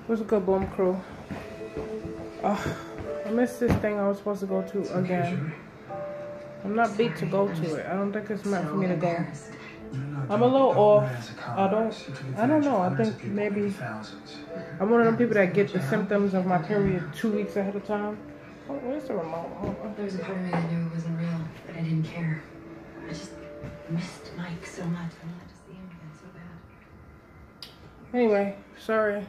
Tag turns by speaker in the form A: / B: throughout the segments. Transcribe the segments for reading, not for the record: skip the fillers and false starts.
A: What's a good boom crew? Oh, I missed this thing I was supposed to go to again. I'm not beat to go to it. I don't think it's meant for me to go. I'm a little off. I don't know. I think maybe I'm one of them people that get the symptoms of my period 2 weeks ahead of time. Oh, where's the remote? Oh,
B: there was a part of me that knew it wasn't real, but I didn't care. I just missed Mike so much. I wanted to see him again so bad.
A: Anyway, sorry.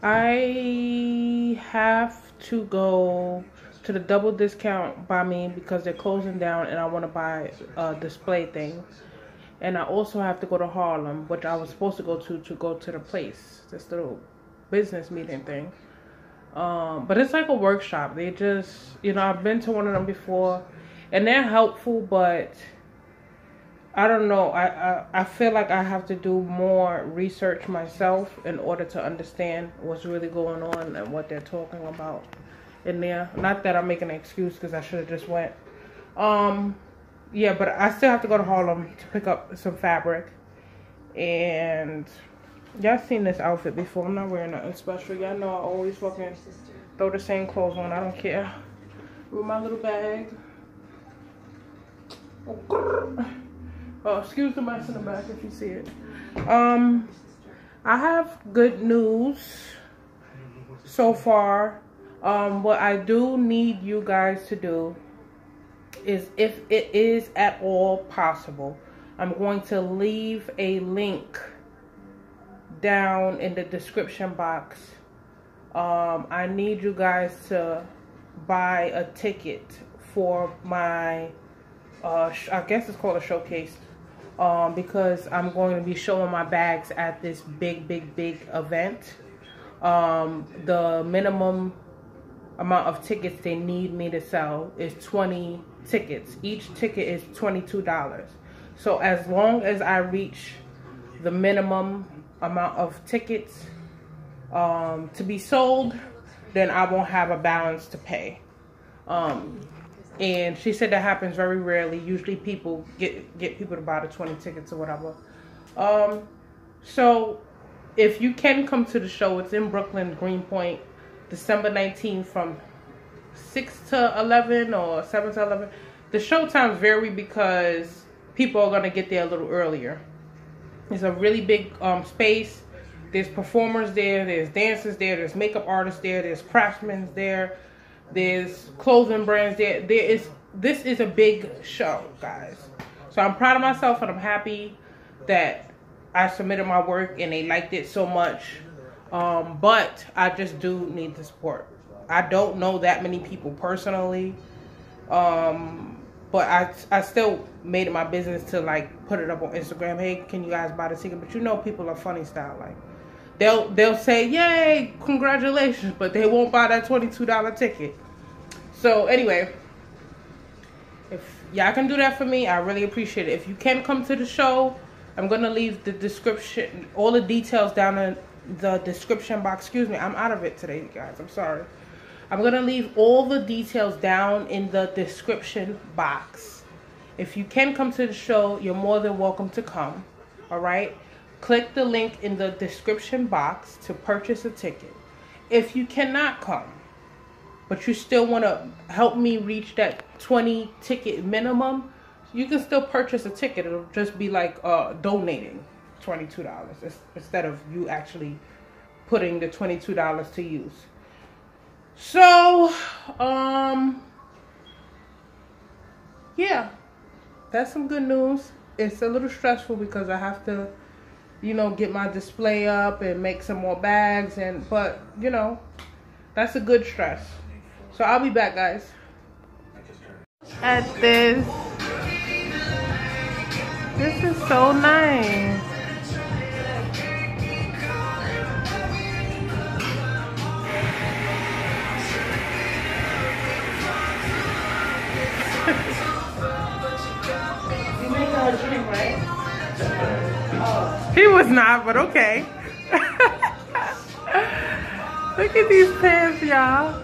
A: I have to go to the double discount by me because they're closing down and I want to buy a display thing. And I also have to go to Harlem, which I was supposed to go to the place, this little business meeting thing. But it's like a workshop. They just, you know, I've been to one of them before and they're helpful, but I don't know. I feel like I have to do more research myself in order to understand what's really going on and what they're talking about in there. Not that I'm making an excuse because I should have just went. Yeah, but I still have to go to Harlem to pick up some fabric. And y'all seen this outfit before. I'm not wearing nothing special. Y'all know I always fucking throw the same clothes on. I don't care. With my little bag. Oh, excuse the mess in the back if you see it. I have good news so far. What I do need you guys to do is, if it is at all possible, I'm going to leave a link down in the description box. I need you guys to buy a ticket for my, I guess it's called a showcase. Because I'm going to be showing my bags at this big event. The minimum amount of tickets they need me to sell is 20 tickets. Each ticket is $22. So as long as I reach the minimum amount of tickets to be sold, then I won't have a balance to pay. And she said that happens very rarely. Usually people get people to buy the 20 tickets or whatever. So if you can come to the show, it's in Brooklyn, Greenpoint, December 19th from 6 to 11 or 7 to 11. The show times vary because people are going to get there a little earlier. It's a really big space. There's performers there. There's dancers there. There's makeup artists there. There's craftsmen there. There's clothing brands there. This is a big show, guys. So I'm proud of myself and I'm happy that I submitted my work and they liked it so much. But I just do need the support. I don't know that many people personally. But I still made it my business to like put it up on Instagram. Hey, can you guys buy the ticket? But you know people are funny style. Like they'll say, yay, congratulations, but they won't buy that $22 ticket. So anyway, if y'all can do that for me, I really appreciate it. If you can come to the show, I'm going to leave the description, all the details down in the description box. Excuse me, I'm out of it today, guys. I'm sorry. I'm going to leave all the details down in the description box. If you can come to the show, you're more than welcome to come. All right? Click the link in the description box to purchase a ticket. If you cannot come, but you still want to help me reach that 20 ticket minimum, you can still purchase a ticket. It'll just be like donating $22 instead of you actually putting the $22 to use. So, yeah, that's some good news. It's a little stressful because I have to, you know, get my display up and make some more bags, but you know, that's a good stress. So I'll be back, guys. At this is so nice. You make her drink, right? Oh. He was not, but okay. Look at these pants, y'all.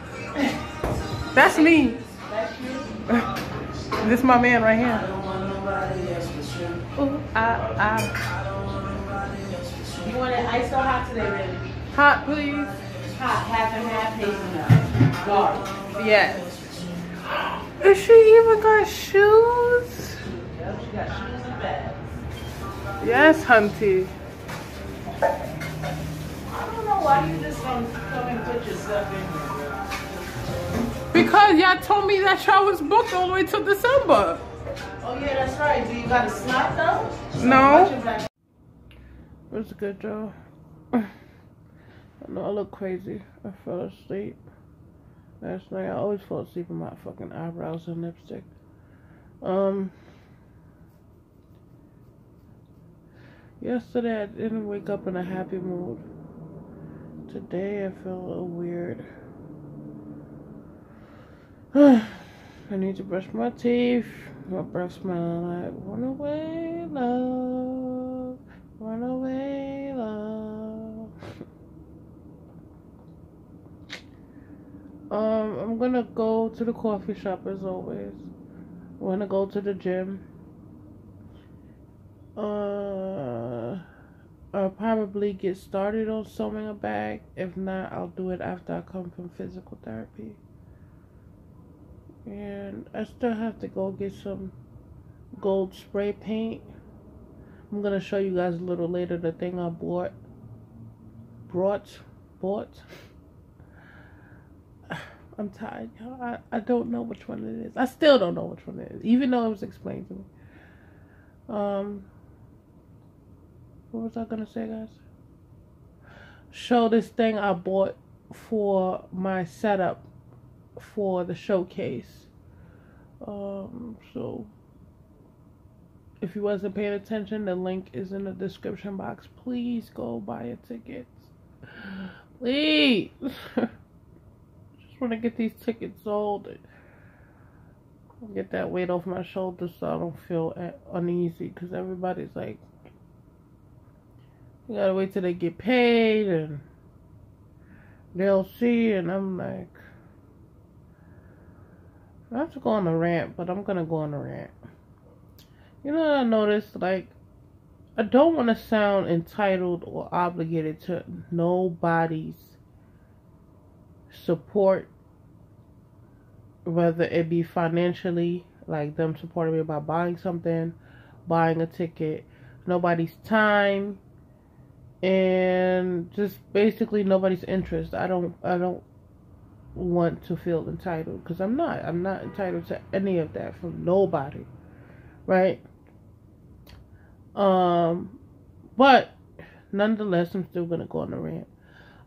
A: That's me.
B: That's you?
A: This is my man right
B: I
A: here.
B: don't want nobody else but you.
A: Ooh,
B: You want it iced or hot today, baby?
A: Hot, please.
B: Hot, half and half, hazelnut. Garlic.
A: Yes. Is she even got shoes?
B: Yep, she got shoes and bags.
A: Yes, hunty.
B: I don't know why you just don't come and put yourself in here.
A: Because y'all told me that y'all was booked all the way till December.
B: Oh yeah, that's right. Do you got a snot though?
A: No. It was good, Joe. I know I look crazy. I fell asleep last night. I always fall asleep with my fucking eyebrows and lipstick. Yesterday I didn't wake up in a happy mood. Today I feel a little weird. I need to brush my teeth. My breath smelling like run away, love. Run away, love. I'm gonna go to the coffee shop as always. I'm gonna go to the gym. I'll probably get started on sewing a bag. If not, I'll do it after I come from physical therapy. And I still have to go get some gold spray paint. I'm gonna show you guys a little later the thing I bought. I'm tired, y'all. I don't know which one it is. I still don't know which one it is, even though it was explained to me. What was I gonna say, guys? Show this thing I bought for my setup for the showcase. So if you wasn't paying attention, the link is in the description box. Please go buy your tickets. Please. Just want to get these tickets sold. Get that weight off my shoulders so I don't feel uneasy. Because everybody's like, you gotta wait till they get paid and they'll see. And I'm like, I have to go on a rant, but I'm gonna go on a rant. You know what I noticed? Like, I don't want to sound entitled or obligated to nobody's support, whether it be financially, like them supporting me by buying something, buying a ticket, nobody's time, and just basically nobody's interest. I don't want to feel entitled, because I'm not entitled to any of that from nobody, right? But nonetheless, I'm still gonna go on a rant.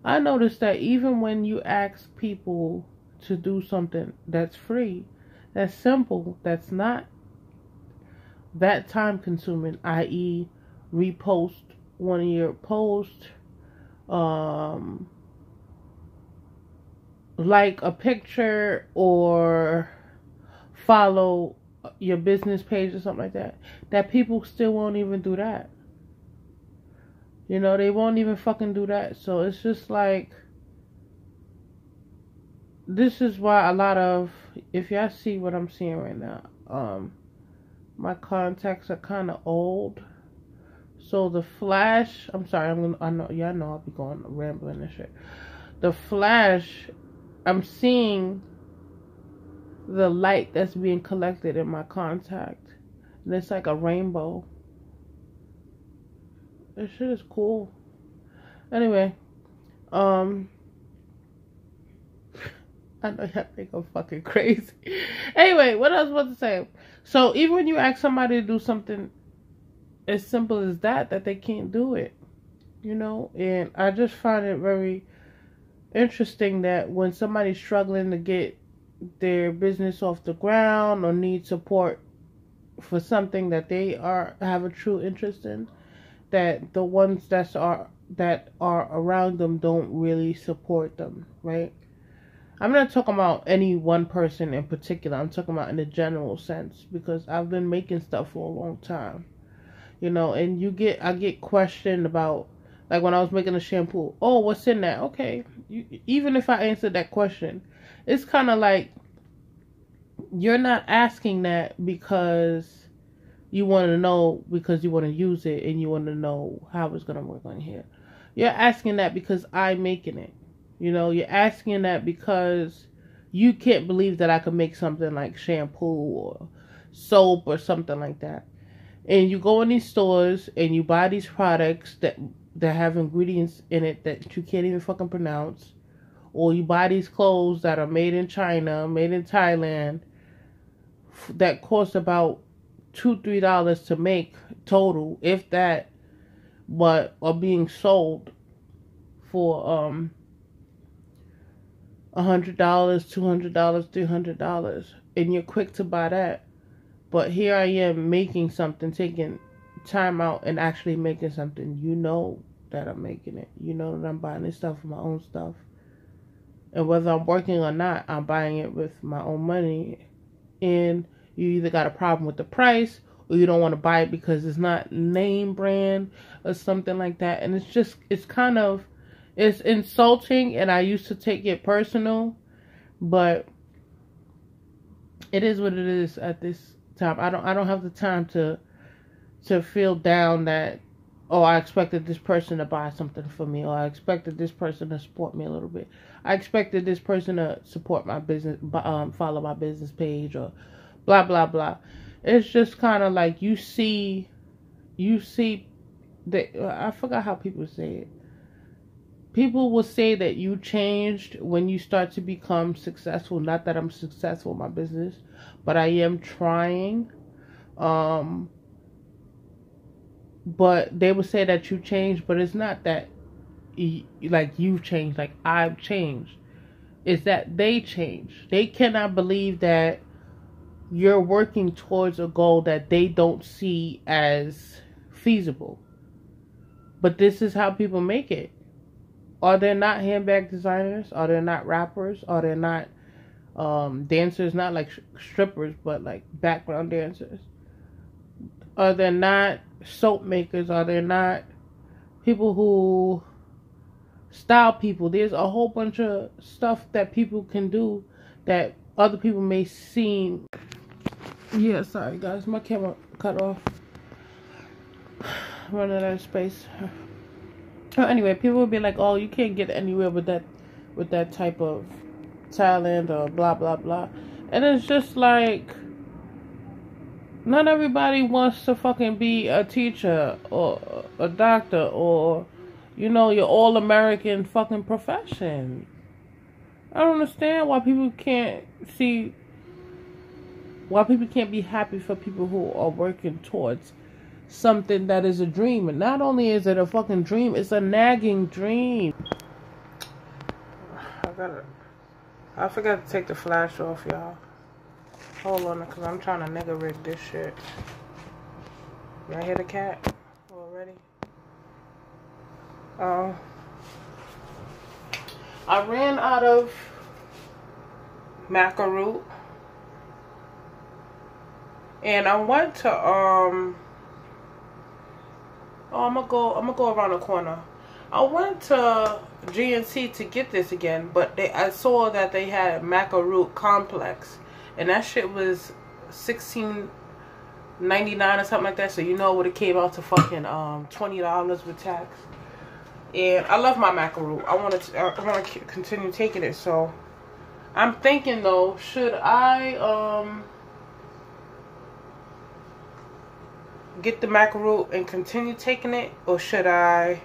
A: I noticed that even when you ask people to do something that's free, that's simple, that's not that time consuming, i.e. repost one of your posts, like a picture or follow your business page or something like that, that people still won't even do that. You know, they won't even fucking do that. So it's just like, this is why a lot of, if y'all see what I'm seeing right now, my contacts are kind of old. So the flash, I'm sorry, I know y'all know I'll be going rambling and shit. The flash, I'm seeing the light that's being collected in my contact, and it's like a rainbow. This shit is cool. Anyway, I know y'all think I'm fucking crazy. Anyway, what I was about to say. So even when you ask somebody to do something as simple as that they can't do it, you know. And I just find it very interesting that when somebody's struggling to get their business off the ground or need support for something that they have a true interest in, that the ones that are around them don't really support them, right? I'm not talking about any one person in particular. I'm talking about in a general sense, because I've been making stuff for a long time, you know. And I get questioned about, like when I was making a shampoo, oh, what's in that? Okay, even if I answered that question, it's kind of like, you're not asking that because you want to know, because you want to use it and you want to know how it's going to work on here. You're asking that because I'm making it. You know, you're asking that because you can't believe that I could make something like shampoo or soap or something like that. And you go in these stores and you buy these products that have ingredients in it that you can't even fucking pronounce. Or you buy these clothes that are made in China, made in Thailand, that cost about $2-3 to make total, if that, but are being sold for $100, $200, $300, and you're quick to buy that. But here I am making something, taking time out and actually making something. You know that I'm making it. You know that I'm buying this stuff for my own stuff. And whether I'm working or not, I'm buying it with my own money. And you either got a problem with the price or you don't want to buy it because it's not name brand or something like that. And it's kind of, it's insulting, and I used to take it personal, but it is what it is at this time. I don't have the time to feel down that, oh, I expected this person to buy something for me, or I expected this person to support me a little bit. I expected this person to support my business, follow my business page, or blah, blah, blah. It's just kind of like you see that, I forgot how people say it. People will say that you changed when you start to become successful. Not that I'm successful in my business, but I am trying. But they would say that you changed, but it's not that like you've changed, like I've changed. It's that they changed. They cannot believe that you're working towards a goal that they don't see as feasible. But this is how people make it. Are they not handbag designers? Are they not rappers? Are they not dancers? Not like strippers, but like background dancers. Are they not soap makers? Are they not people who style people? There's a whole bunch of stuff that people can do that other people may seem. Yeah, sorry guys, my camera cut off. Running out of space. So anyway, people will be like, oh, you can't get anywhere with that type of talent or blah blah blah. And it's just like, not everybody wants to fucking be a teacher or a doctor or, you know, your all-American fucking profession. I don't understand why people can't be happy for people who are working towards something that is a dream. And not only is it a fucking dream, it's a nagging dream. I forgot to take the flash off, y'all. Hold on, because I'm trying to nigga rig this shit. Y'all hear the cat already? I ran out of maca root. And I went to, I'm gonna go around the corner. I went to GNC to get this again, but I saw that they had maca root complex. And that shit was $16.99 or something like that. So you know what, it came out to fucking $20 with tax. And I love my maca root. I want to continue taking it. So I'm thinking though, should I get the maca root and continue taking it, or should I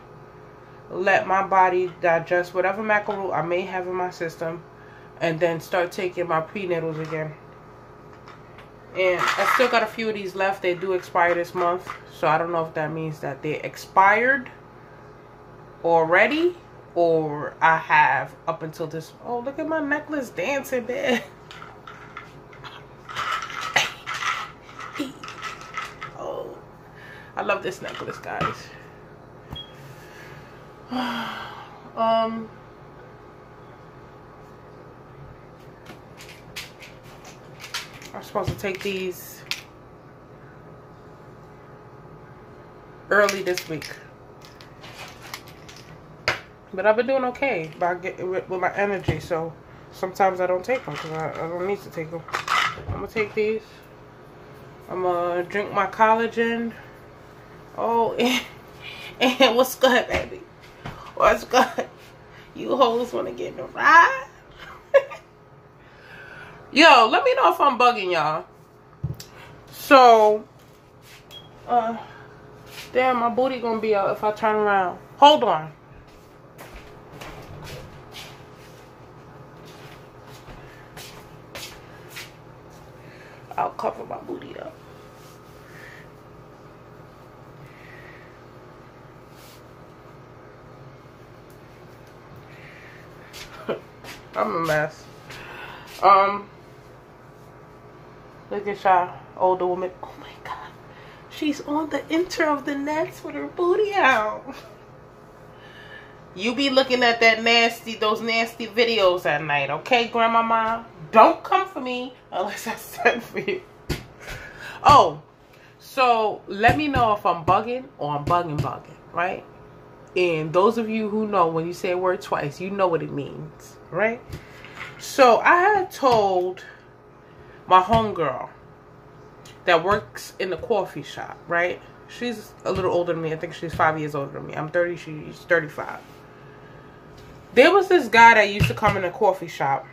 A: let my body digest whatever maca root I may have in my system, and then start taking my prenatals again? And I still got a few of these left. They do expire this month, so I don't know if that means that they expired already, or I have up until this. Oh, look at my necklace dancing there. Oh, I love this necklace, guys. I'm supposed to take these early this week, but I've been doing okay with my energy, so sometimes I don't take them because I don't need to take them. I'm gonna take these. I'm gonna drink my collagen. Oh, and what's good, baby? What's good? You hoes want to get in the ride? Yo, let me know if I'm bugging y'all. So, damn, my booty gonna be out if I turn around. Hold on. I'll cover my booty up. I'm a mess. Look at y'all, older woman. Oh my God, she's on the enter of the nets with her booty out. You be looking at those nasty videos at night, okay, grandmama? Don't come for me unless I send for you. Oh, so let me know if I'm bugging or I'm bugging, right? And those of you who know, when you say a word twice, you know what it means, right? So I had told my homegirl that works in the coffee shop, right? She's a little older than me. I think she's 5 years older than me. I'm 30, she's 35. There was this guy that used to come in a coffee shop,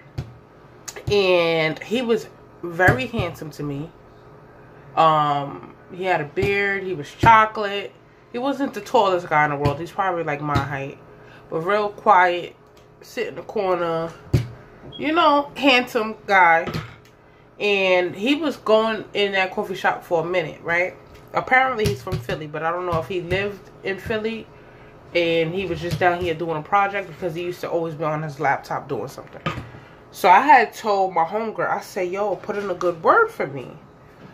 A: and he was very handsome to me. He had a beard. He was chocolate. He wasn't the tallest guy in the world. He's probably like my height, but real quiet, sit in the corner, you know, handsome guy. And he was going in that coffee shop for a minute, right? Apparently he's from Philly, but I don't know if he lived in Philly and he was just down here doing a project, because he used to always be on his laptop doing something. So I had told my homegirl, I said, yo, put in a good word for me.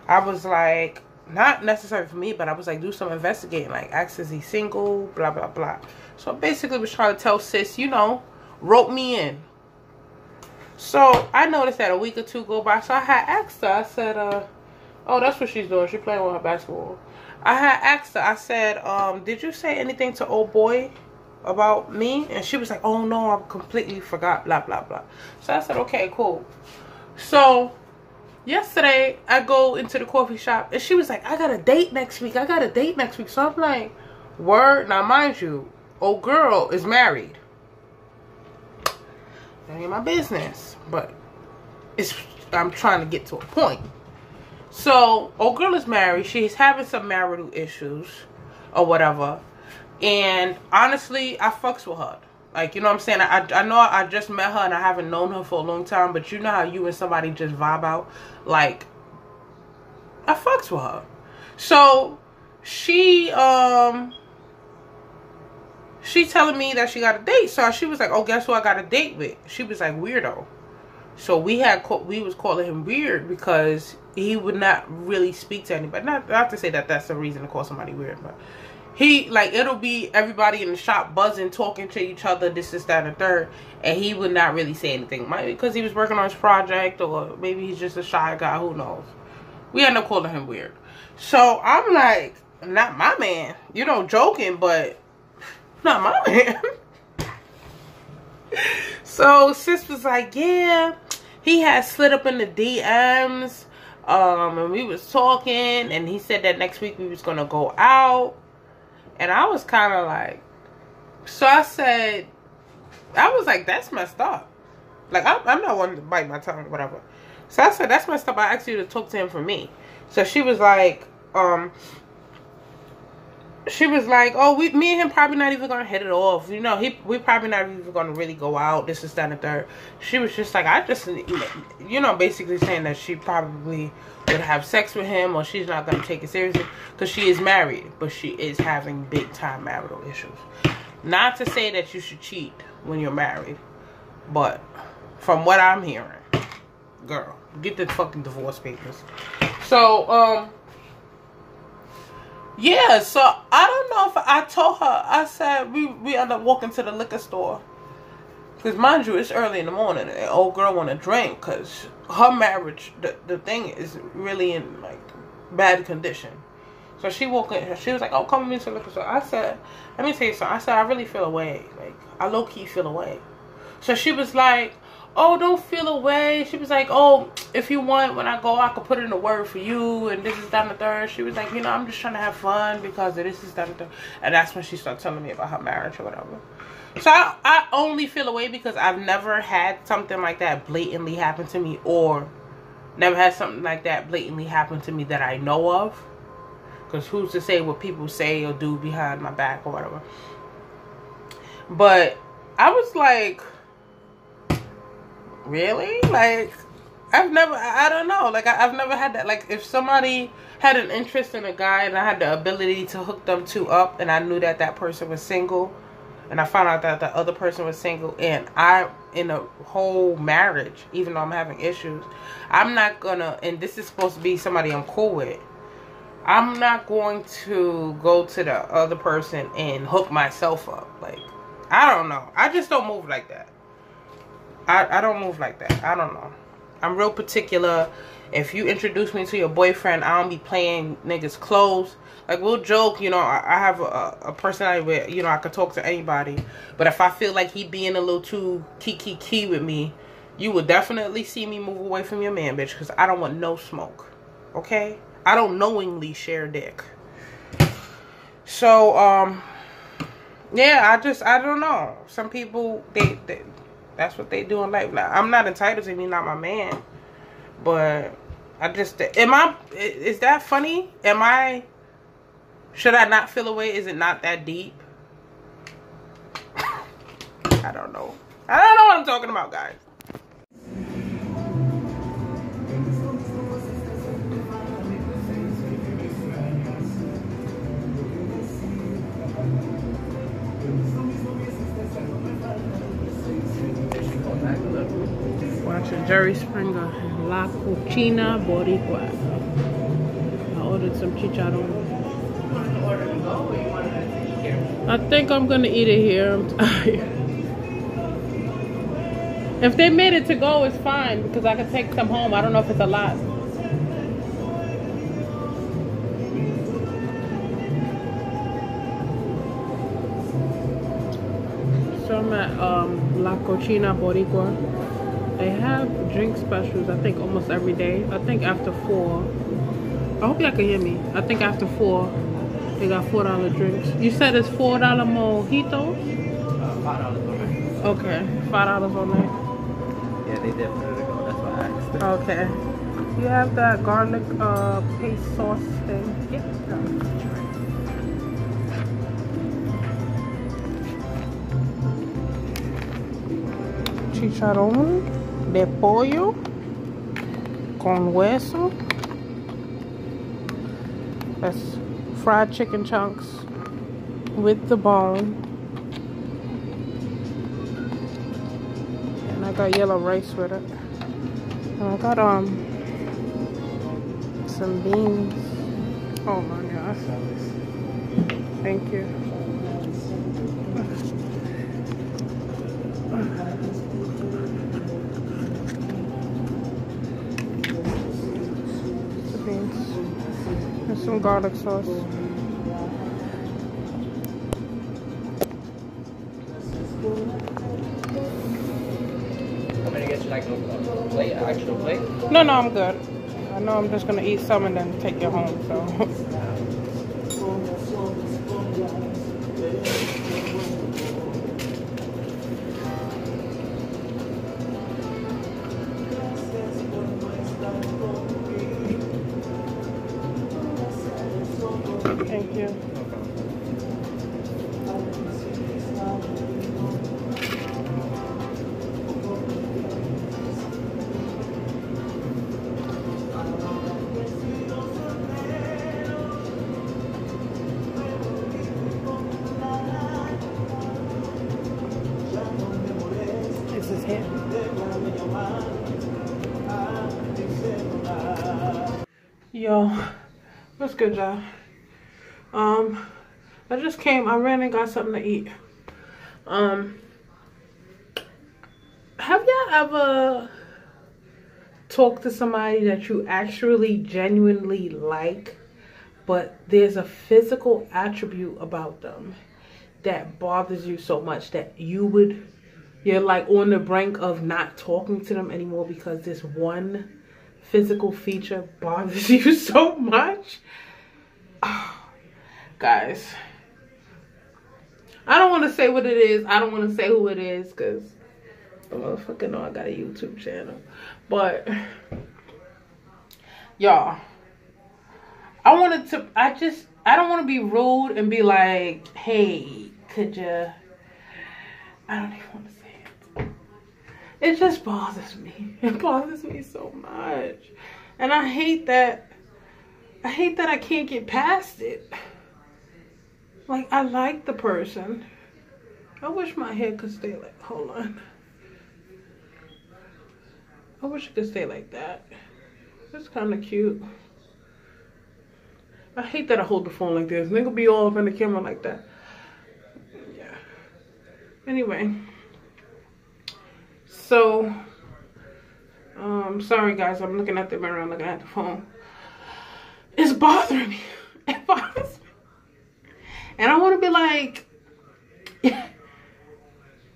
A: I was like, not necessarily for me, but I was like, do some investigating, like, ask, is he single, blah, blah, blah. So basically was trying to tell sis, you know, rope me in. So I noticed that a week or two go by. So I had asked her, I said, oh, that's what she's doing. She's playing with her basketball. I had asked her, I said, did you say anything to old boy about me? And she was like, oh no, I completely forgot, blah, blah, blah. So I said, okay, cool. So yesterday I go into the coffee shop and she was like, I got a date next week. I got a date next week. So I'm like, word. Now mind you, old girl is married. That ain't my business, but I'm trying to get to a point. So old girl is married. She's having some marital issues or whatever. And honestly, I fucks with her. Like, you know what I'm saying? I know I just met her and I haven't known her for a long time, but you know how you and somebody just vibe out? Like, I fucks with her. So she telling me that she got a date. So she was like, oh, guess who I got a date with? She was like, weirdo. So we was calling him weird because he would not really speak to anybody. Not to say that that's the reason to call somebody weird, but he, like, it'll be everybody in the shop buzzing, talking to each other, this, that, and the third, and he would not really say anything. Maybe because he was working on his project, or maybe he's just a shy guy, who knows. We end up calling him weird. So I'm like, not my man. You know, joking, but not my man. So sis was like, yeah, he had slid up in the DMs, and we was talking, and he said that next week we was gonna go out. And I was kind of like, so I said, I was like, that's messed up. Like, I'm not one to bite my tongue or whatever. So I said, that's messed up. I asked you to talk to him for me. So she was like, oh, me and him probably not even going to hit it off. You know, we probably not even going to really go out. This is that and the third. She was just like, I just, you know, basically saying that she probably would have sex with him, or she's not going to take it seriously because she is married, but she is having big time marital issues. Not to say that you should cheat when you're married, but from what I'm hearing, girl, get the fucking divorce papers. So, yeah, so I don't know if I told her, I said we ended up walking to the liquor store. Because mind you, it's early in the morning and old girl want to drink because her marriage, the thing is really in like bad condition. So she walked in, she was like, oh, come with me to the liquor store. I said, let me tell you something. I said, I really feel away. Like, I low-key feel away. So she was like, oh, don't feel away. She was like, oh, if you want, when I go, I could put in a word for you, and this is down the third. She was like, you know, I'm just trying to have fun because this is down the third. And that's when she started telling me about her marriage or whatever. So I only feel away because I've never had something like that blatantly happen to me, or never had something like that blatantly happen to me that I know of. Because who's to say what people say or do behind my back or whatever. But I was like, really? Like, I don't know. Like, I've never had that. Like, if somebody had an interest in a guy and I had the ability to hook them two up, and I knew that that person was single, and I found out that the other person was single, and I'm in a whole marriage, even though I'm having issues, I'm not gonna, and this is supposed to be somebody I'm cool with, I'm not going to go to the other person and hook myself up. Like, I don't know. I just don't move like that. I don't move like that. I don't know. I'm real particular. If you introduce me to your boyfriend, I don't be playing niggas clothes. Like, we'll joke, you know, I have a personality where, you know, I could talk to anybody. But if I feel like he being a little too key with me, you will definitely see me move away from your man, bitch. Because I don't want no smoke. Okay? I don't knowingly share dick. So, yeah, I don't know. Some people, they that's what they do in life. Now, I'm not entitled to me, not my man. But I just, is that funny? Should I not feel away? Is it not that deep? I don't know. I don't know what I'm talking about, guys. Watching Jerry Springer, La Cucina Boricua. I ordered some chicharron. I think I'm gonna eat it here. I'm tired. If they made it to go, it's fine because I can take some home. I don't know if it's a lot. So I'm at La Cucina Boricua. They have drink specials, I think, almost every day. I think after 4. I hope y'all can hear me. I think after 4, they got $4 drinks. You said it's $4 mojitos?
C: $5 on night.
A: Okay, $5 on night.
C: Yeah, they did put it to go. That's why I asked.
A: Okay. You have that garlic paste sauce thing?
C: Yeah.
A: Chicharrón de pollo con hueso. That's fried chicken chunks with the bone. And I got yellow rice with it. And I got some beans. Oh my gosh. Thank you. And some garlic sauce.
C: I'm gonna get you like a plate, an actual plate.
A: No, I'm good. I know I'm just gonna eat some and then take it home, so. Thank you. This is him. Yo, what's good, y'all? I just came, I ran and got something to eat. Have y'all ever talked to somebody that you actually genuinely like, but there's a physical attribute about them that bothers you so much that you would you're like on the brink of not talking to them anymore because this one physical feature bothers you so much. Oh, guys, I don't want to say what it is. I don't want to say who it is because the motherfucker know I got a YouTube channel. But y'all, I don't want to be rude and be like, hey, could you, I don't even want to say it. It just bothers me. It bothers me so much. And I hate that I can't get past it. Like, I like the person. I wish my hair could stay like, hold on. I wish it could stay like that. It's kind of cute. I hate that I hold the phone like this. Nigga be all up in the camera like that. Yeah. Anyway. So, sorry guys, I'm looking at the mirror, I'm looking at the phone. It's bothering me. It bothers me. And I want to be like,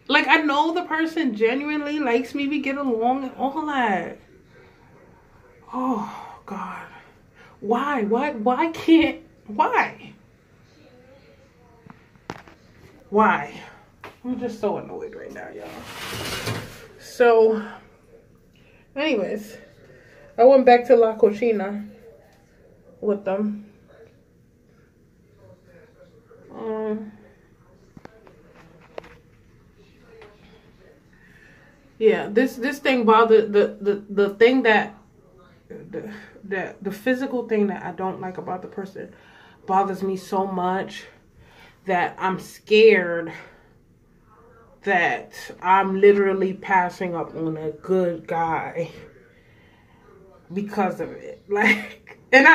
A: like I know the person genuinely likes me, we get along and all that. Oh God. Why can't, why? I'm just so annoyed right now, y'all. So, anyways, I went back to La Cocina with them. Yeah, this thing bothered the thing that the physical thing that I don't like about the person bothers me so much that I'm scared that I'm literally passing up on a good guy because of it. Like, and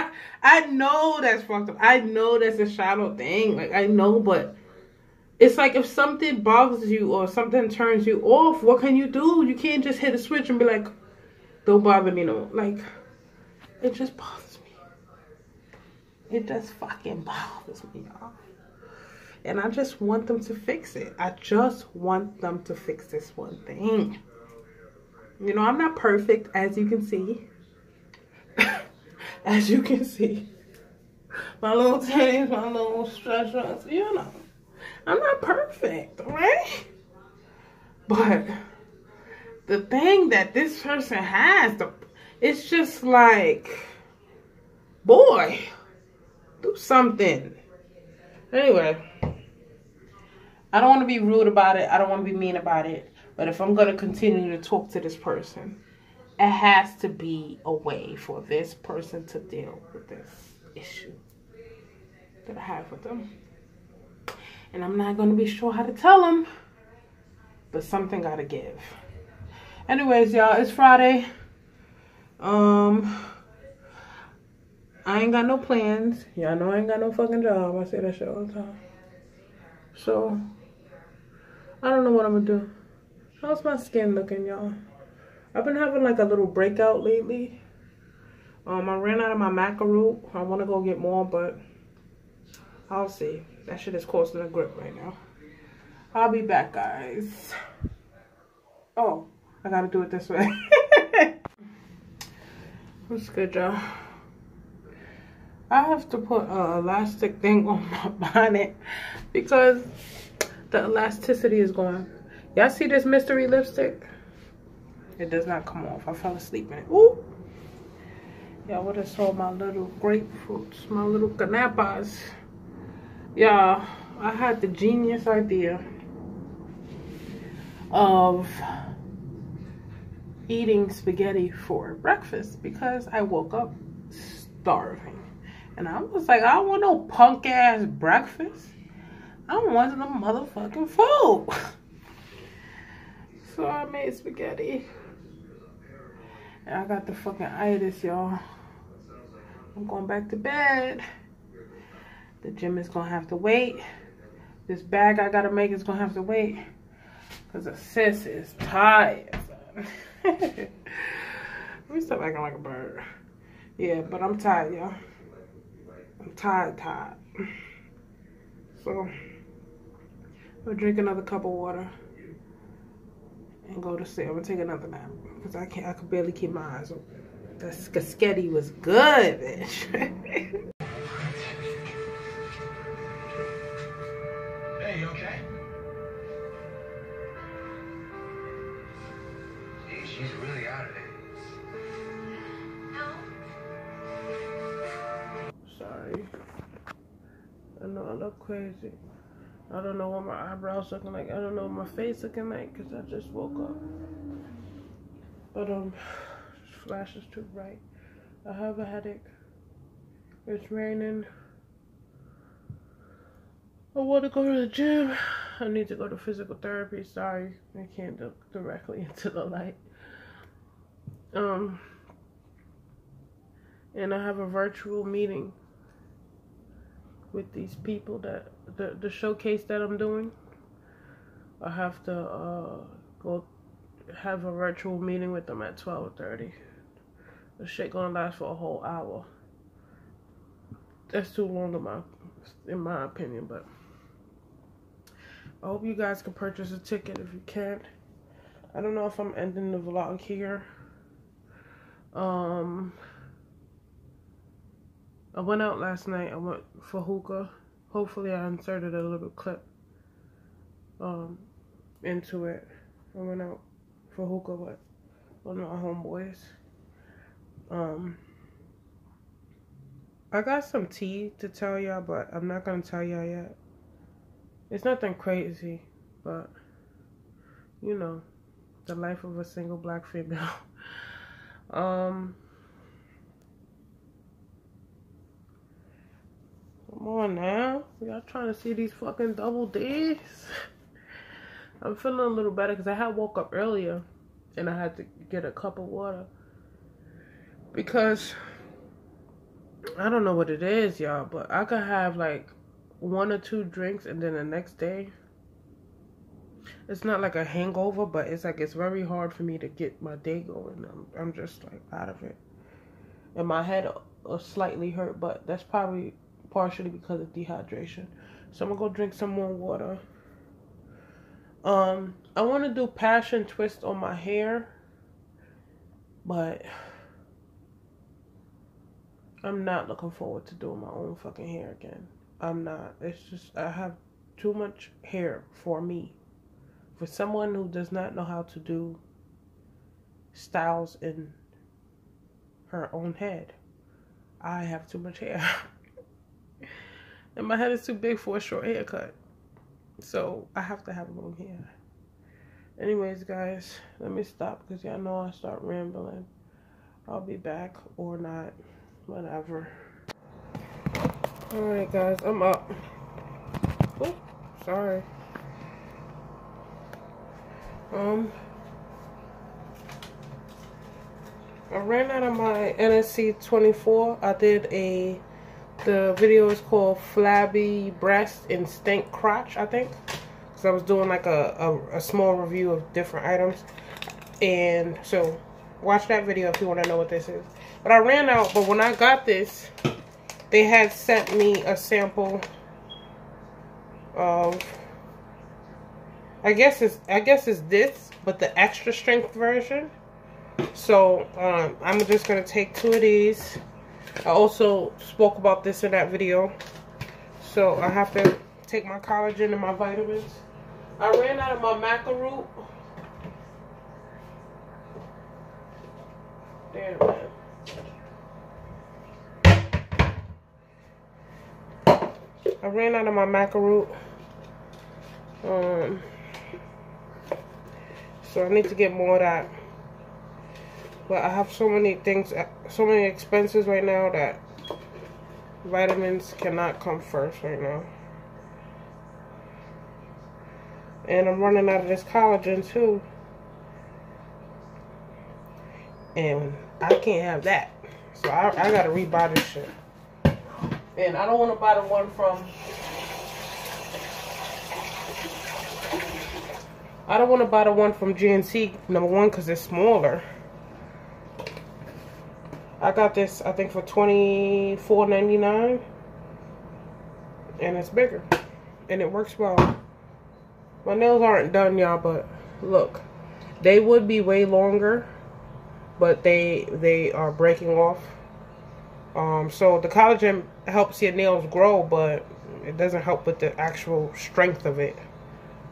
A: I know that's fucked up. I know that's a shallow thing. Like, I know, but it's like if something bothers you or something turns you off, what can you do? You can't just hit a switch and be like, don't bother me no. Like, it just bothers me. It just fucking bothers me, y'all. And I just want them to fix it. I just want them to fix this one thing. You know, I'm not perfect, as you can see. As you can see. My little titties, my little stretch marks, you know. I'm not perfect, alright? But the thing that this person has, it's just like, boy, do something. Anyway, I don't want to be rude about it. I don't want to be mean about it. But if I'm going to continue to talk to this person, it has to be a way for this person to deal with this issue that I have with them. And I'm not going to be sure how to tell them, but something got to give. Anyways, y'all, it's Friday. I ain't got no plans. Y'all know I ain't got no fucking job. I say that shit all the time. So, I don't know what I'm going to do. How's my skin looking, y'all? I've been having like a little breakout lately. I ran out of my macaroon. I want to go get more, but I'll see. That shit is costing a grip right now. I'll be back, guys. Oh, I gotta do it this way. What's good, y'all? I have to put an elastic thing on my bonnet because the elasticity is gone. Y'all see this mystery lipstick? It does not come off. I fell asleep in it. Ooh. Y'all would have saw my little grapefruits, my little canapas. Y'all, I had the genius idea of eating spaghetti for breakfast because I woke up starving. And I was like, I don't want no punk ass breakfast. I want some motherfucking food. So I made spaghetti. And I got the fucking itis, y'all. I'm going back to bed. The gym is gonna have to wait. This bag I gotta make is gonna have to wait. Cause the sis is tired. Let me stop acting like a bird. Yeah, but I'm tired, y'all. I'm tired. So, I'm gonna drink another cup of water. and go to sleep. I'm gonna take another nap because I could barely keep my eyes open. That sketty was good, bitch.
D: Hey, you okay? See, she's really out of it.
A: Sorry. I know I look crazy. I don't know what my eyebrows looking like. I don't know what my face looking like because I just woke up. But flash is too bright. I have a headache. It's raining. I want to go to the gym. I need to go to physical therapy. Sorry, I can't look directly into the light. And I have a virtual meeting with these people that the showcase that I'm doing. I have to go have a virtual meeting with them at 12:30. The shit gonna last for a whole hour. That's too long in my opinion, but I hope you guys can purchase a ticket if you can. I don't know if I'm ending the vlog here. I went out last night. I went for hookah. Hopefully I inserted a little clip into it. I went out for hookah with one of my homeboys. I got some tea to tell y'all, but I'm not gonna tell y'all yet. It's nothing crazy, but you know, the life of a single black female. Come on now. Y'all trying to see these fucking double D's? I'm feeling a little better because I had woke up earlier and I had to get a cup of water. Because I don't know what it is, y'all, but I could have like 1 or 2 drinks and then the next day it's not like a hangover, but it's like it's very hard for me to get my day going. I'm just like out of it. And my head slightly hurt, but that's probably partially because of dehydration. So I'm gonna go drink some more water. I want to do passion twist on my hair, but I'm not looking forward to doing my own fucking hair again. I'm not. It's just I have too much hair for me. For someone who does not know how to do styles in her own head, I have too much hair. And my head is too big for a short haircut. So I have to have long hair. Anyways, guys, let me stop because y'all know I start rambling. I'll be back or not. Whatever. Alright, guys, I'm up. Oh, sorry. I ran out of my NSC 24. I did the video is called Flabby Breast and Stink Crotch, I think. Because I was doing like a small review of different items. And so, watch that video if you want to know what this is. But I ran out, but when I got this, they had sent me a sample of, I guess it's this, but the extra strength version. So I'm just gonna take 2 of these. I also spoke about this in that video. So I have to take my collagen and my vitamins. I ran out of my maca root. Damn, man. I ran out of my maca root. So I need to get more of that. But I have so many things, so many expenses right now that vitamins cannot come first right now. And I'm running out of this collagen too. And I can't have that. So I gotta rebuy this shit. And I don't want to buy the one from... I don't want to buy the one from GNC, number one, because it's smaller. I got this, I think, for $24.99. And it's bigger. And it works well. My nails aren't done, y'all, but look. They would be way longer, but they are breaking off. So the collagen helps your nails grow, but it doesn't help with the actual strength of it,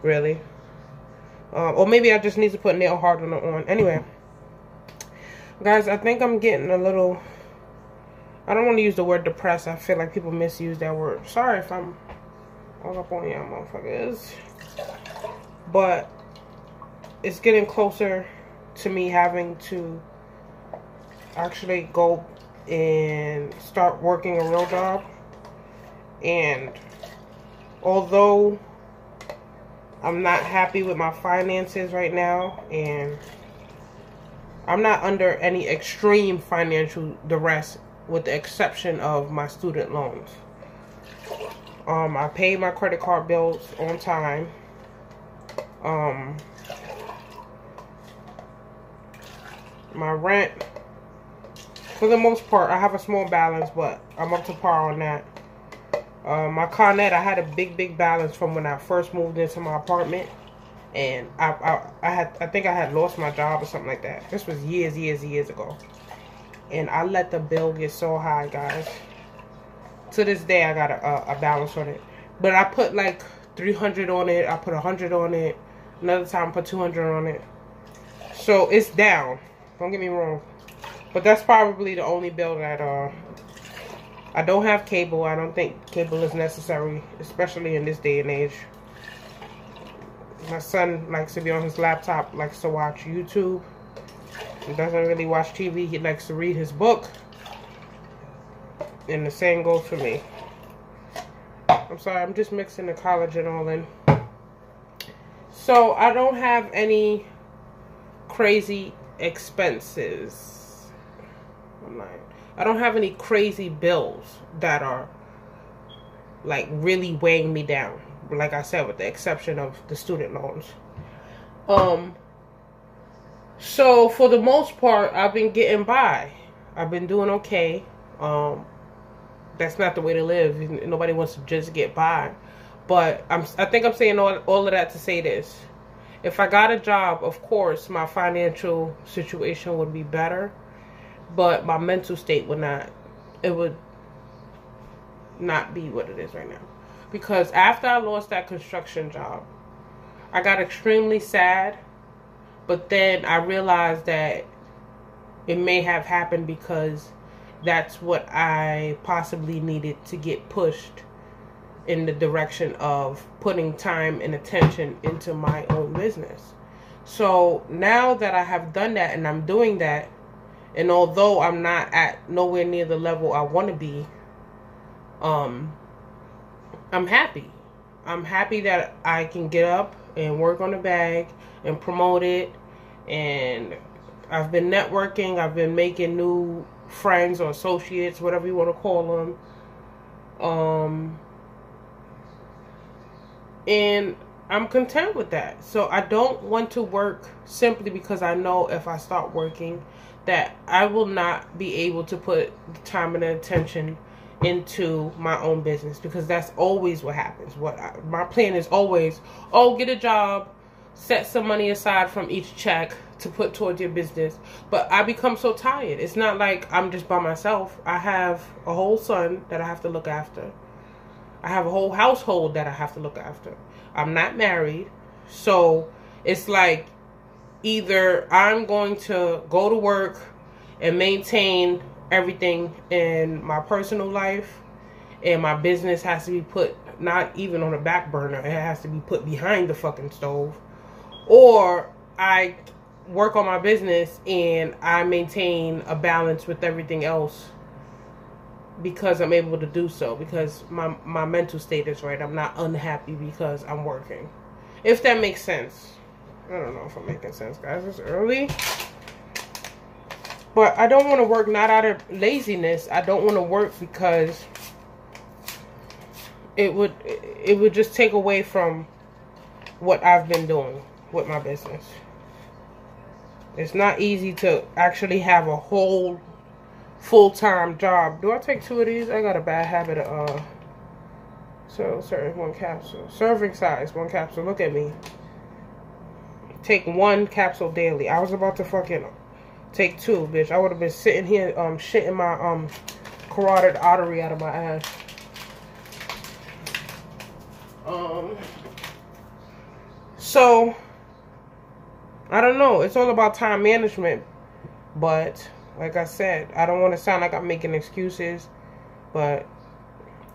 A: really. Or maybe I just need to put nail hardener on. Anyway, guys, I think I'm getting a little, I don't want to use the word depressed. I feel like people misuse that word. Sorry if I'm all up on y'all motherfuckers. But it's getting closer to me having to actually go and start working a real job. And although I'm not happy with my finances right now, and I'm not under any extreme financial duress with the exception of my student loans. I paid my credit card bills on time. My rent, for the most part, I have a small balance, but I'm up to par on that. My Carnet, I had a big balance from when I first moved into my apartment, and I think I had lost my job or something like that. This was years ago, and I let the bill get so high, guys. To this day, I got a balance on it, but I put like 300 on it. I put 100 on it. Another time, I put 200 on it. So it's down. Don't get me wrong, but that's probably the only bill that I don't have cable. I don't think cable is necessary, especially in this day and age. My son likes to be on his laptop, likes to watch YouTube. He doesn't really watch TV. He likes to read his book. And the same goes for me. I'm sorry, I'm just mixing the collagen all in. So I don't have any crazy expenses. I'm lying. I don't have any crazy bills that are like really weighing me down. Like I said, with the exception of the student loans. So for the most part, I've been getting by. I've been doing okay. That's not the way to live. Nobody wants to just get by. But I think I'm saying all of that to say this. If I got a job, of course, my financial situation would be better. But my mental state would not. It would not be what it is right now. Because after I lost that construction job, I got extremely sad. But then I realized that it may have happened because that's what I possibly needed to get pushed in the direction of putting time and attention into my own business. So now that I have done that and I'm doing that, and although I'm not at nowhere near the level I want to be, I'm happy. I'm happy that I can get up and work on the bag and promote it. And I've been networking. I've been making new friends or associates, whatever you want to call them. And I'm content with that. So I don't want to work simply because I know if I start working that I will not be able to put the time and attention into my own business, because that's always what happens. My plan is always, get a job, set some money aside from each check to put towards your business. But I become so tired. It's not like I'm just by myself. I have a whole son that I have to look after. I have a whole household that I have to look after. I'm not married. So it's like either I'm going to go to work and maintain everything in my personal life, and my business has to be put not even on the back burner. It has to be put behind the fucking stove. Or I work on my business and I maintain a balance with everything else because I'm able to do so, because my mental state is right. I'm not unhappy because I'm working. If that makes sense. I don't know if I'm making sense, guys. It's early. But I don't want to work not out of laziness. I don't want to work because it would just take away from what I've been doing with my business. It's not easy to actually have a whole full-time job. Do I take 2 of these? I got a bad habit of serving 1 capsule. Serving size, 1 capsule. Look at me. take 1 capsule daily. I was about to fucking take 2, bitch. I would have been sitting here shitting my carotid artery out of my ass. So I don't know. It's all about time management. But like I said, I don't want to sound like I'm making excuses. But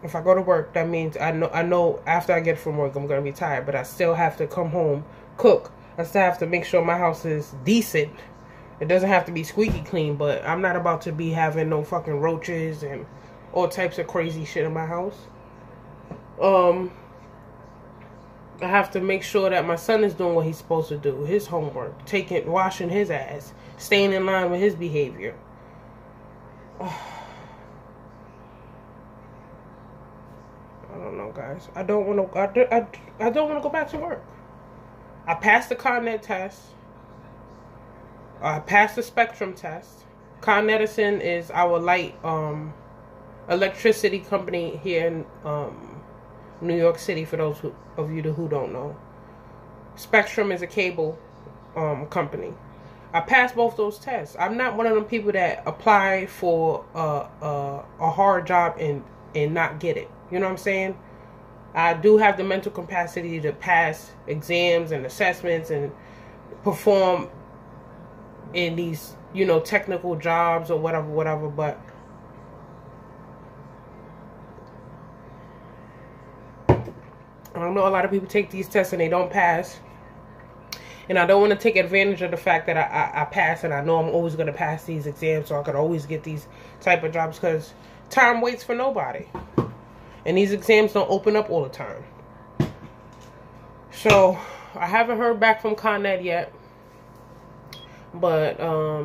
A: if I go to work, that means I know after I get from work, I'm going to be tired. But I still have to come home, cook. I still have to make sure my house is decent. It doesn't have to be squeaky clean. But I'm not about to be having no fucking roaches and all types of crazy shit in my house. I have to make sure that my son is doing what he's supposed to do. His homework. Washing his ass. Staying in line with his behavior. I don't know, guys. I don't want to. I don't want to go back to work. I passed the Con Ed test. I passed the Spectrum test. Con Edison is our light electricity company here in New York City. For those of you who don't know, Spectrum is a cable company. I passed both those tests. I'm not one of them people that apply for a hard job and not get it. You know what I'm saying? I do have the mental capacity to pass exams and assessments and perform in these, you know, technical jobs or whatever, but I don't know, a lot of people take these tests and they don't pass. And I don't want to take advantage of the fact that I pass and I know I'm always going to pass these exams so I could always get these type of jobs, because time waits for nobody. And these exams don't open up all the time. So, I haven't heard back from Con Ed yet. But, I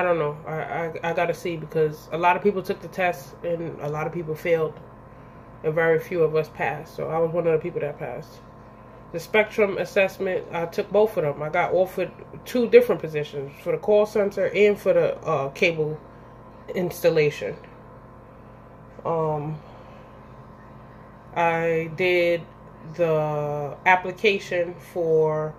A: don't know. I got to see, because a lot of people took the test and a lot of people failed. And very few of us passed. So, I was one of the people that passed. The Spectrum assessment, I took both of them. I got offered 2 different positions, for the call center and for the cable installation. I did the application for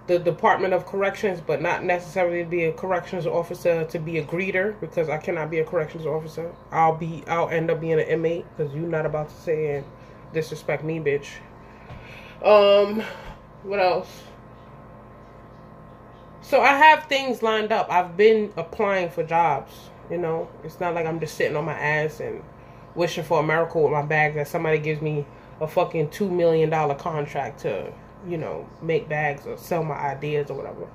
A: the Department of Corrections, but not necessarily to be a corrections officer, to be a greeter, because I cannot be a corrections officer. I'll end up being an inmate, because you're not about to say and disrespect me, bitch. What else? So I have things lined up. I've been applying for jobs, you know. It's not like I'm just sitting on my ass and wishing for a miracle with my bag that somebody gives me a fucking $2 million contract to, you know, make bags or sell my ideas or whatever.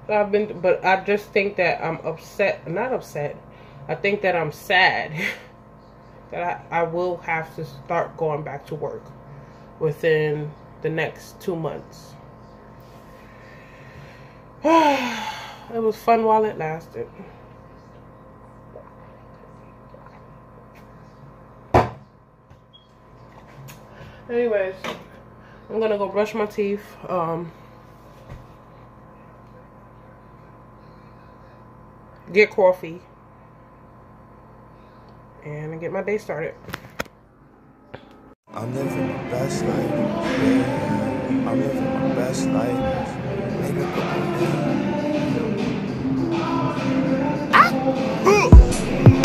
A: So but I just think that I'm not upset. I think that I'm sad that I will have to start going back to work within the next 2 months. It was fun while it lasted. Anyways, I'm gonna go brush my teeth. Get coffee. And get my day started.
E: I'm living my best life, yeah. I'm living my best life. Make a couple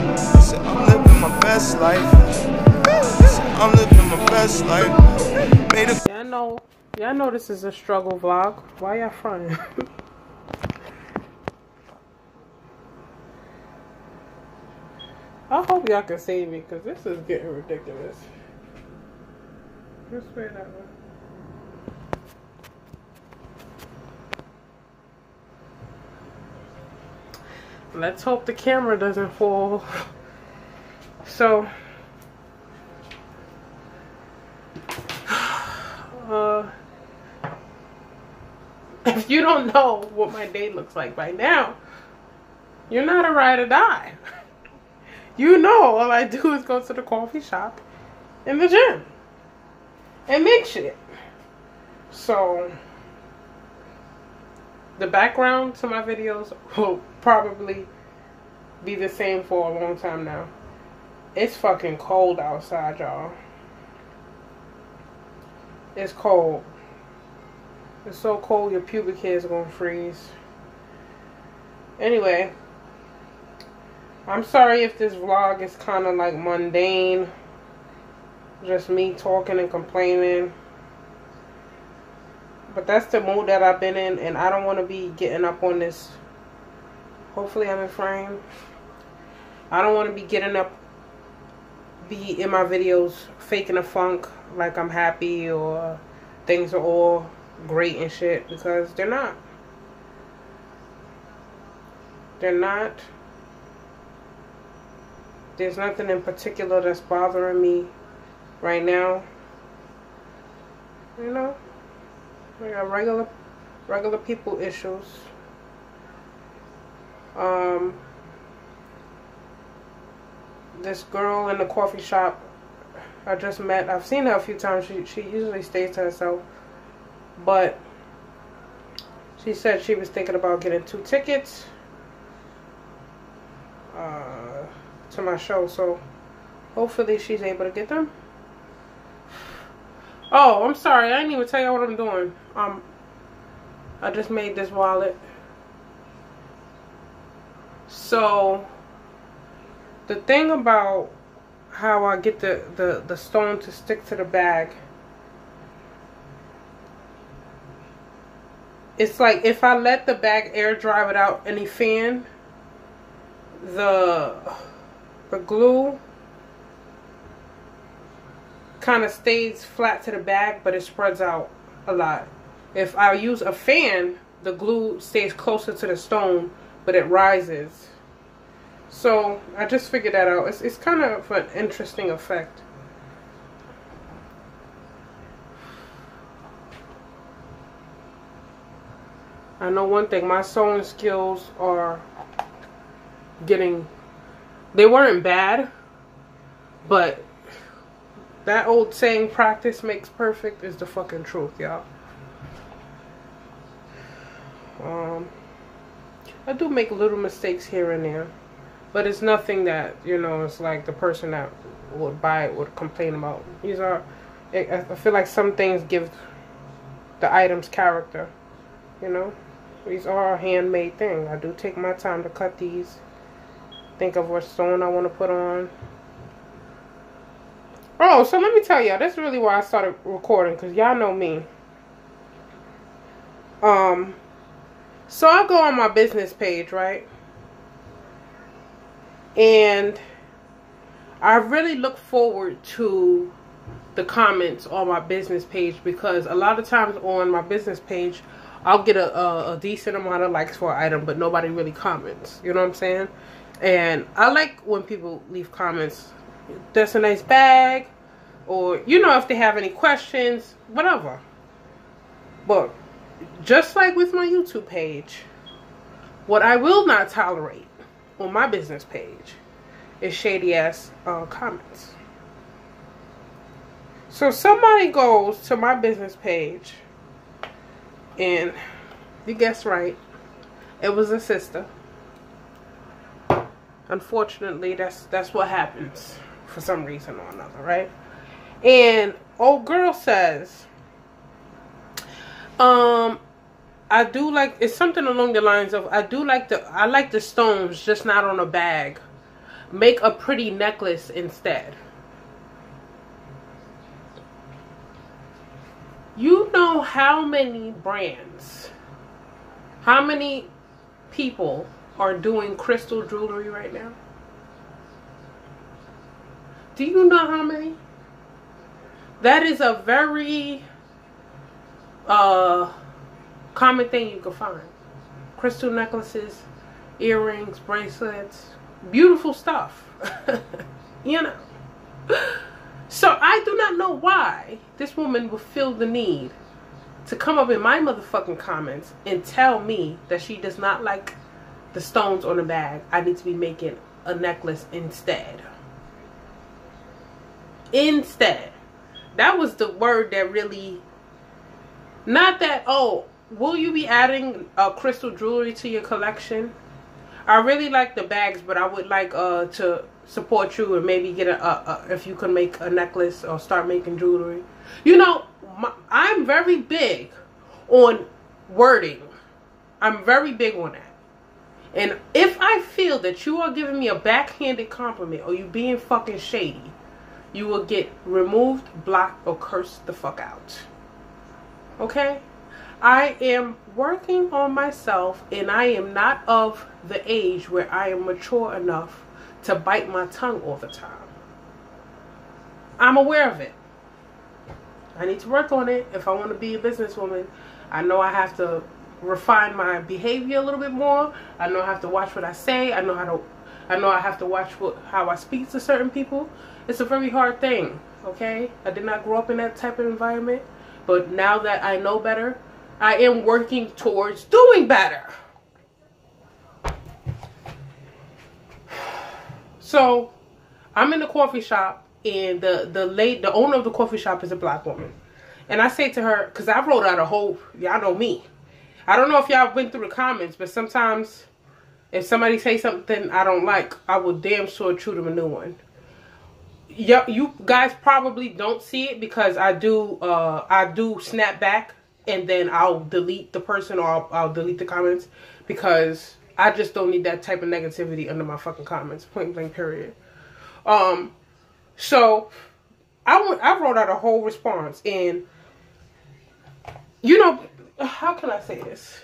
E: I said I'm living my best life. I said I'm living my best life. Made a
A: Y'all know this is a struggle vlog. Why y'all fronting? I hope y'all can see me, because this is getting ridiculous. This way, that way. Let's hope the camera doesn't fall. So, if you don't know what my day looks like right now, you're not a ride or die. You know all I do is go to the coffee shop and the gym and make shit. So the background to my videos will probably be the same for a long time now. It's fucking cold outside, y'all. It's cold. It's so cold, your pubic hair is gonna freeze. Anyway, I'm sorry if this vlog is kind of like mundane. Just me talking and complaining. But that's the mood that I've been in, and I don't want to be getting up on this. Hopefully I'm in frame. I don't want to be getting up, be in my videos faking a funk like I'm happy or things are all great and shit, because they're not. They're not. There's nothing in particular that's bothering me right now. You know, I got regular people issues. This girl in the coffee shop I just met, I've seen her a few times. She usually stays to herself, but she said she was thinking about getting 2 tickets to my show, so hopefully she's able to get them. Oh, I'm sorry, I didn't even tell you what I'm doing. I just made this wallet. So the thing about how I get the stone to stick to the bag, it's like if I let the bag air dry without any fan, the glue kind of stays flat to the bag, but it spreads out a lot. If I use a fan, the glue stays closer to the stone, but it rises. So I just figured that out. It's kind of an interesting effect. I know one thing, my sewing skills are getting, they weren't bad, but that old saying, practice makes perfect, is the fucking truth, y'all. I do make little mistakes here and there, but it's nothing that, you know, it's like the person that would buy it would complain about. These are, I feel like some things give the items character, you know. These are a handmade thing. I do take my time to cut these, think of what stone I want to put on. Oh, so let me tell y'all, that's really why I started recording, because y'all know me. So I go on my business page, right? And I really look forward to the comments on my business page, because a lot of times on my business page, I'll get a decent amount of likes for an item, but nobody really comments. You know what I'm saying? And I like when people leave comments. That's a nice bag, or, you know, if they have any questions, whatever. But just like with my YouTube page, what I will not tolerate on my business page is shady ass comments. So somebody goes to my business page, and you guessed right, it was a sister. Unfortunately, that's what happens for some reason or another, right? And old girl says, I do like, it's something along the lines of, I like the stones, just not on a bag. Make a pretty necklace instead. You know how many brands, how many people are doing crystal jewelry right now? Do you know how many? That is a very common thing you can find. Crystal necklaces, earrings, bracelets, beautiful stuff. You know. So I do not know why this woman would feel the need to come up in my motherfucking comments and tell me that she does not like the stones on the bag. I need to be making a necklace instead. Instead. That was the word that really, not that, oh, will you be adding crystal jewelry to your collection? I really like the bags, but I would like to support you and maybe get if you can make a necklace or start making jewelry. You know, I'm very big on wording. I'm very big on that. And if I feel that you are giving me a backhanded compliment or you being fucking shady, you will get removed, blocked, or cursed the fuck out. Okay? I am working on myself, and I am not of the age where I am mature enough to bite my tongue all the time. I'm aware of it. I need to work on it if I want to be a businesswoman. I know I have to refine my behavior a little bit more. I know I have to watch what I say. I know I have to watch how I speak to certain people. It's a very hard thing, okay? I did not grow up in that type of environment, but now that I know better, I am working towards doing better. So, I'm in the coffee shop, and the owner of the coffee shop is a black woman. And I say to her, because I wrote out a whole, y'all know me. I don't know if y'all went through the comments, but sometimes if somebody say something I don't like, I will damn sure shoot them a new one. You guys probably don't see it because I do snap back and then I'll delete the person, or I'll delete the comments, because I just don't need that type of negativity under my fucking comments. Point blank period. So I wrote out a whole response, and you know, how can I say this?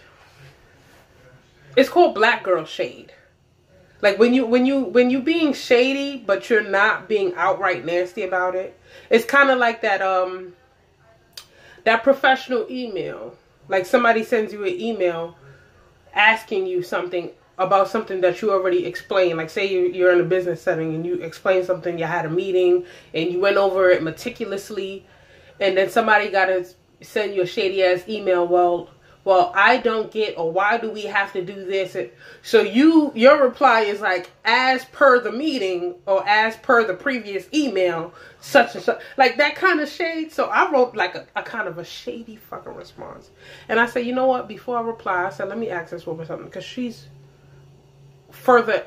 A: It's called black girl shade. Like when you being shady, but you're not being outright nasty about it. It's kind of like that that professional email. Like somebody sends you an email asking you something about something that you already explained. Like say you're in a business setting and you explain something, you had a meeting and you went over it meticulously, and then somebody got to send you a shady ass email. Well, I don't get, or why do we have to do this? So your reply is like, as per the meeting, or as per the previous email, such and such. Like that kind of shade. So I wrote like a kind of a shady fucking response. And I said, you know what? Before I reply, I said, let me ask this woman something. Because she's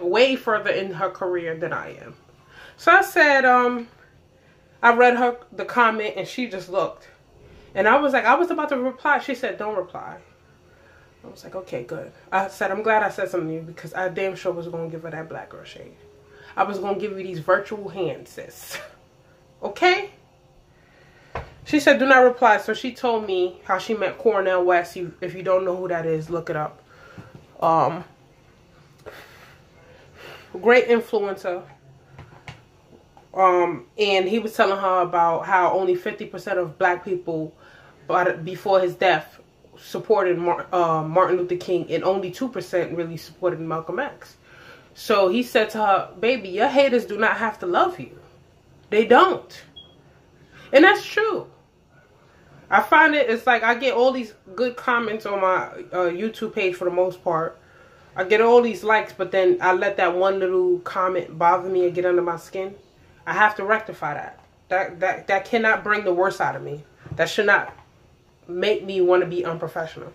A: way further in her career than I am. So I said, I read her the comment, and she just looked. And I was like, I was about to reply. She said, don't reply. I was like, okay, good. I said, I'm glad I said something to you, because I damn sure was going to give her that black girl shade. I was going to give you these virtual hands, sis. Okay? She said, do not reply. So she told me how she met Cornel West. If you don't know who that is, look it up. Great influencer. And he was telling her about how only 50% of black people before his death supported Martin Luther King, and only 2% really supported Malcolm X. So he said to her, baby, your haters do not have to love you. They don't. And that's true. I find it's like I get all these good comments on my YouTube page for the most part. I get all these likes, but then I let that one little comment bother me and get under my skin. I have to rectify that. That cannot bring the worst out of me. That should not make me want to be unprofessional.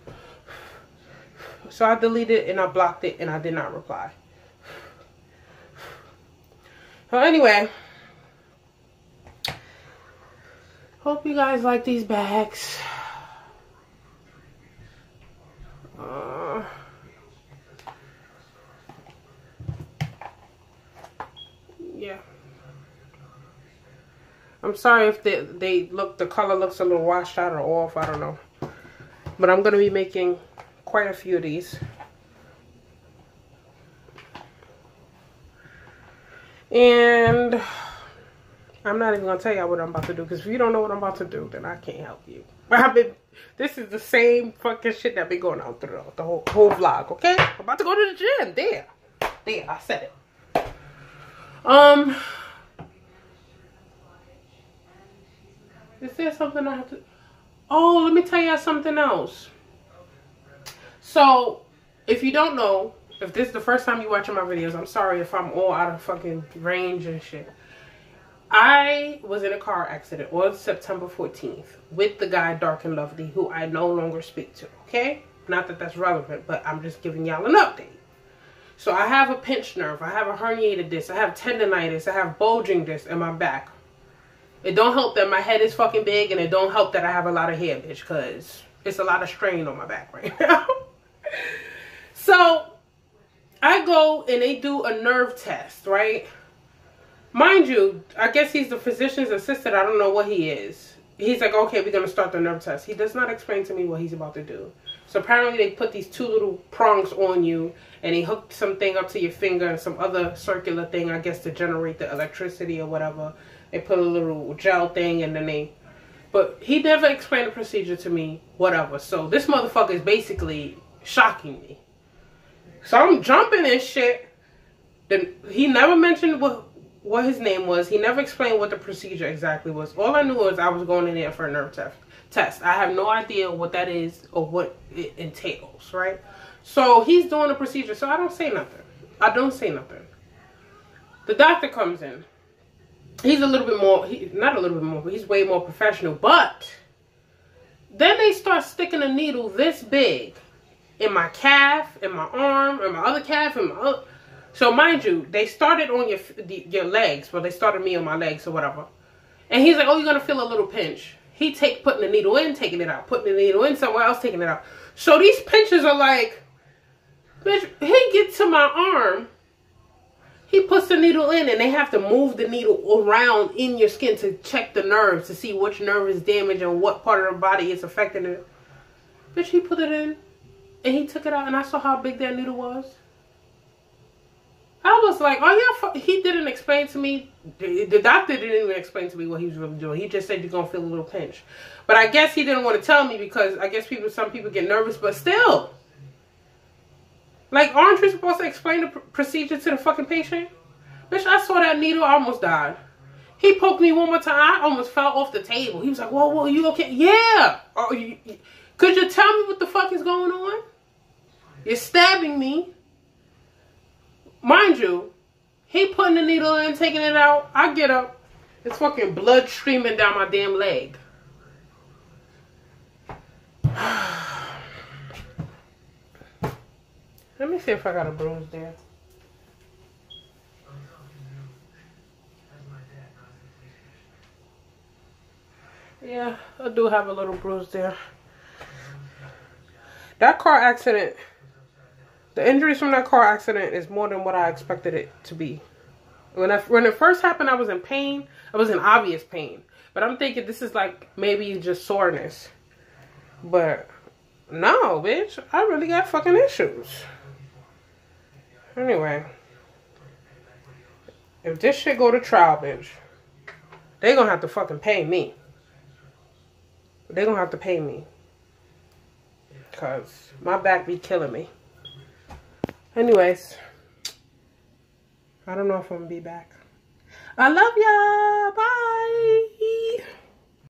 A: So I deleted and I blocked it, and I did not reply. So anyway, hope you guys like these bags. Yeah. I'm sorry if the color looks a little washed out or off, I don't know. But I'm going to be making quite a few of these. And I'm not even going to tell you what I'm about to do, because if you don't know what I'm about to do, then I can't help you. This is the same fucking shit that been going on throughout the whole vlog, okay? I'm about to go to the gym. There, I said it. Is there something I have to... Oh, let me tell you something else. So, if you don't know, if this is the first time you're watching my videos, I'm sorry if I'm all out of fucking range and shit. I was in a car accident on September 14th with the guy Dark and Lovely, who I no longer speak to, okay? Not that that's relevant, but I'm just giving y'all an update. So I have a pinched nerve, I have a herniated disc, I have tendonitis, I have bulging disc in my back. It don't help that my head is fucking big, and it don't help that I have a lot of hair, bitch, because it's a lot of strain on my back right now. So I go and they do a nerve test, right? Mind you, I guess he's the physician's assistant. I don't know what he is. He's like, okay, we're going to start the nerve test. He does not explain to me what he's about to do. So apparently they put these 2 little prongs on you, and he hooked something up to your finger and some other circular thing, I guess, to generate the electricity or whatever. They put a little gel thing, and then they... But he never explained the procedure to me, whatever. So this motherfucker is basically shocking me. So I'm jumping and shit. Then he never mentioned what his name was. He never explained what the procedure exactly was. All I knew was I was going in there for a nerve test. I have no idea what that is or what it entails, right? So he's doing the procedure, so I don't say nothing. The doctor comes in. He's a little bit more, not a little bit more, but he's way more professional. But then they start sticking a needle this big in my calf, in my arm, in my other calf, in my other... So mind you, they started on your legs. Well, they started me on my legs or whatever. And he's like, oh, you're going to feel a little pinch. He putting the needle in, taking it out. Putting the needle in somewhere else, taking it out. So these pinches are like, bitch, he gets to my arm. He puts the needle in and they have to move the needle around in your skin to check the nerves to see which nerve is damaged and what part of the body is affecting it. Bitch, he put it in and he took it out and I saw how big that needle was. I was like, oh yeah, he didn't explain to me. The doctor didn't even explain to me what he was really doing. He just said you're going to feel a little pinch. But I guess he didn't want to tell me because I guess some people get nervous, but still. Like, aren't you supposed to explain the procedure to the fucking patient? Bitch, I saw that needle, I almost died. He poked me one more time, I almost fell off the table. He was like, whoa, you okay? Yeah. Could you tell me what the fuck is going on? You're stabbing me. Mind you, he putting the needle in, taking it out. I get up. It's fucking blood streaming down my damn leg. Let me see if I got a bruise there. Yeah, I do have a little bruise there. That car accident, the injuries from that car accident is more than what I expected it to be. When it first happened, I was in pain. I was in obvious pain. But I'm thinking this is like maybe just soreness. But no, bitch. I really got fucking issues. Anyway. If this shit go to trial, bitch, they gonna have to fucking pay me. They gonna have to pay me. Because my back be killing me. Anyways. I don't know if I'm gonna be back. I love y'all. Bye.